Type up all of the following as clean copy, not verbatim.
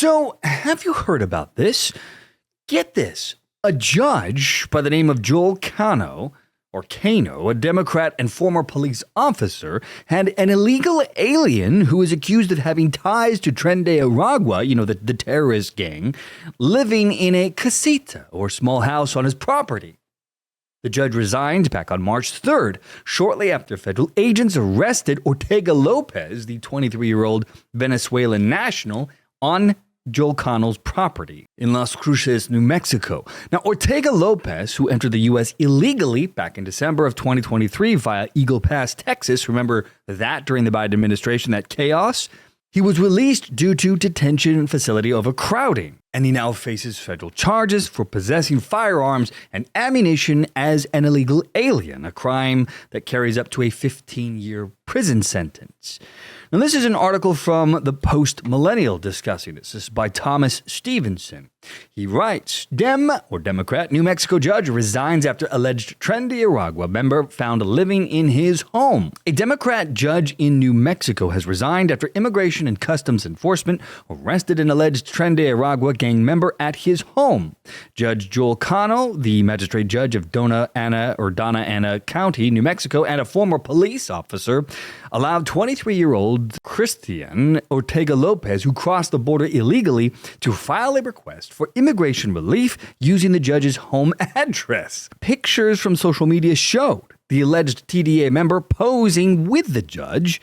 So, have you heard about this? Get this. A judge by the name of Joel Cano, or Cano, a Democrat and former police officer, had an illegal alien who is accused of having ties to Tren de Aragua, the terrorist gang, living in a casita, or small house on his property. The judge resigned back on March 3rd, shortly after federal agents arrested Ortega-Lopez, the 23-year-old Venezuelan national, on Joel Cano's property in Las Cruces, New Mexico. Now, Ortega-Lopez, who entered the U.S. illegally back in December of 2023 via Eagle Pass, Texas, remember that during the Biden administration, that chaos? He was released due to detention facility overcrowding, and he now faces federal charges for possessing firearms and ammunition as an illegal alien, a crime that carries up to a 15-year prison sentence. Now, this is an article from the Post-Millennial discussing this. This is by Thomas Stevenson. He writes, Democrat, New Mexico judge resigns after alleged Tren de Aragua member found living in his home. A Democrat judge in New Mexico has resigned after Immigration and Customs Enforcement arrested an alleged Tren de Aragua gang member at his home. Judge Joel Cano, the magistrate judge of Dona Ana County, New Mexico, and a former police officer, allowed 23-year-old Cristhian Ortega-Lopez, who crossed the border illegally, to file a request for immigration relief using the judge's home address. Pictures from social media showed the alleged TDA member posing with the judge.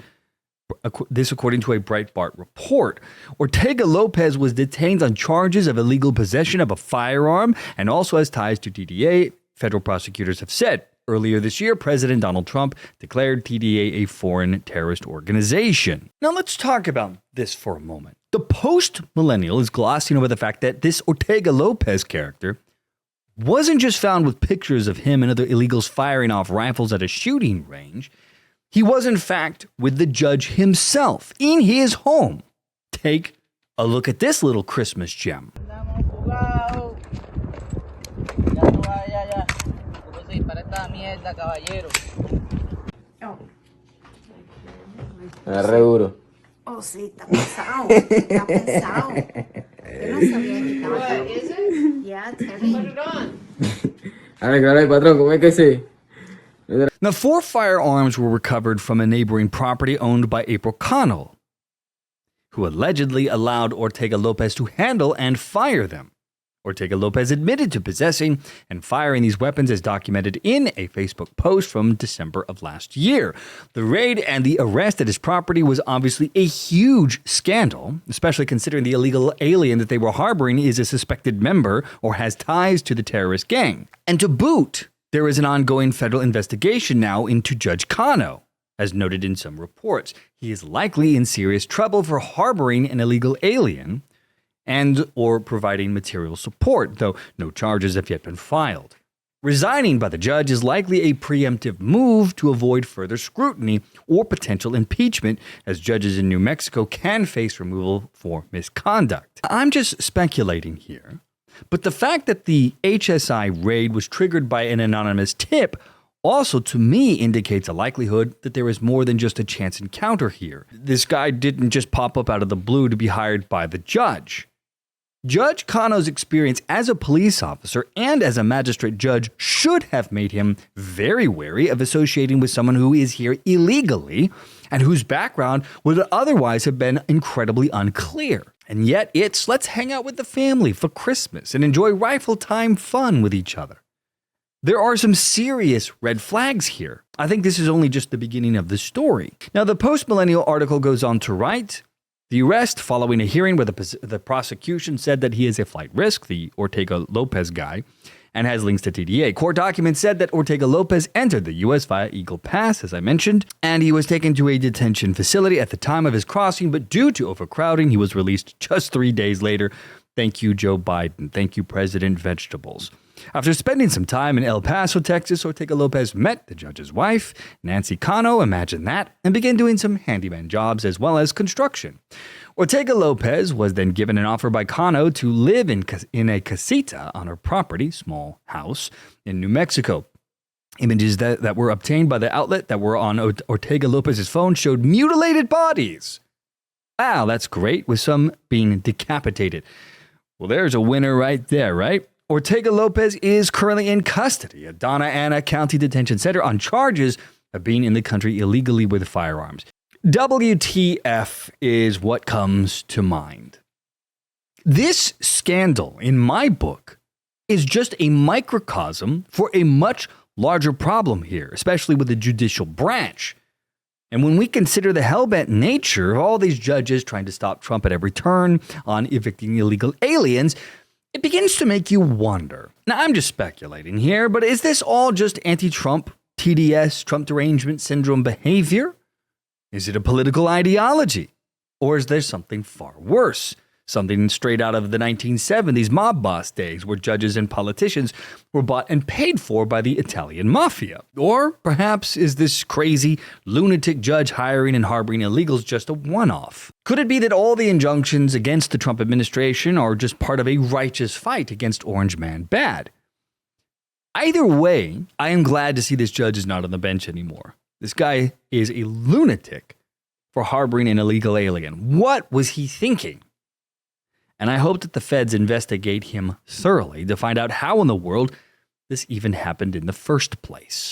This according to a Breitbart report. Ortega-Lopez was detained on charges of illegal possession of a firearm and also has ties to TDA, federal prosecutors have said. Earlier this year, President Donald Trump declared TDA a foreign terrorist organization. Now let's talk about this for a moment. The Post-Millennial is glossing over the fact that this Ortega-Lopez character wasn't just found with pictures of him and other illegals firing off rifles at a shooting range. He was, in fact, with the judge himself in his home. Take a look at this little Christmas gem. Re duro. Oh, sí, está pesado. Está pesado. Yo no sabía que estaba. What, is it? Yeah, it's Put heavy. it on. A ver, caray, patrón, ¿cómo es que sí? Now, 4 firearms were recovered from a neighboring property owned by April Cano, who allegedly allowed Ortega-Lopez to handle and fire them. Ortega-Lopez admitted to possessing and firing these weapons as documented in a Facebook post from December of last year. The raid and the arrest at his property was obviously a huge scandal, especially considering the illegal alien that they were harboring is a suspected member or has ties to the terrorist gang. And to boot, there is an ongoing federal investigation now into Judge Cano. As noted in some reports, he is likely in serious trouble for harboring an illegal alien and or providing material support, though no charges have yet been filed. Resigning by the judge is likely a preemptive move to avoid further scrutiny or potential impeachment, as judges in New Mexico can face removal for misconduct. I'm just speculating here, but the fact that the HSI raid was triggered by an anonymous tip also, to me, indicates a likelihood that there is more than just a chance encounter here. This guy didn't just pop up out of the blue to be hired by the judge. Judge Cano's experience as a police officer and as a magistrate judge should have made him very wary of associating with someone who is here illegally and whose background would otherwise have been incredibly unclear. And yet it's, let's hang out with the family for Christmas and enjoy rifle time fun with each other. There are some serious red flags here. I think this is only just the beginning of the story. Now, the Post-Millennial article goes on to write, the arrest following a hearing where the prosecution said that he is a flight risk, the Ortega-Lopez guy, and has links to TDA. Court documents said that Ortega-Lopez entered the U.S. via Eagle Pass, as I mentioned, and he was taken to a detention facility at the time of his crossing, but due to overcrowding, he was released just 3 days later. Thank you, Joe Biden. Thank you, President Vegetables. After spending some time in El Paso, Texas, Ortega-Lopez met the judge's wife, Nancy Cano, imagine that, and began doing some handyman jobs as well as construction. Ortega-Lopez was then given an offer by Cano to live in a casita on her property, small house, in New Mexico. Images that were obtained by the outlet that were on Ortega-Lopez's phone showed mutilated bodies Wow, that's great, with some being decapitated. Well, there's a winner right there, right? Ortega-Lopez is currently in custody at Donna Ana County Detention Center on charges of being in the country illegally with firearms. WTF is what comes to mind. This scandal, in my book, is just a microcosm for a much larger problem here, especially with the judicial branch. And when we consider the hellbent nature of all these judges trying to stop Trump at every turn on evicting illegal aliens, it begins to make you wonder. Now, I'm just speculating here, but is this all just anti-Trump, TDS, Trump derangement syndrome behavior? Is it a political ideology? Or is there something far worse? Something straight out of the 1970s mob boss days, where judges and politicians were bought and paid for by the Italian mafia? Or perhaps is this crazy lunatic judge hiring and harboring illegals just a one-off? Could it be that all the injunctions against the Trump administration are just part of a righteous fight against Orange Man Bad? Either way, I am glad to see this judge is not on the bench anymore. This guy is a lunatic for harboring an illegal alien. What was he thinking? And I hope that the feds investigate him thoroughly to find out how in the world this even happened in the first place.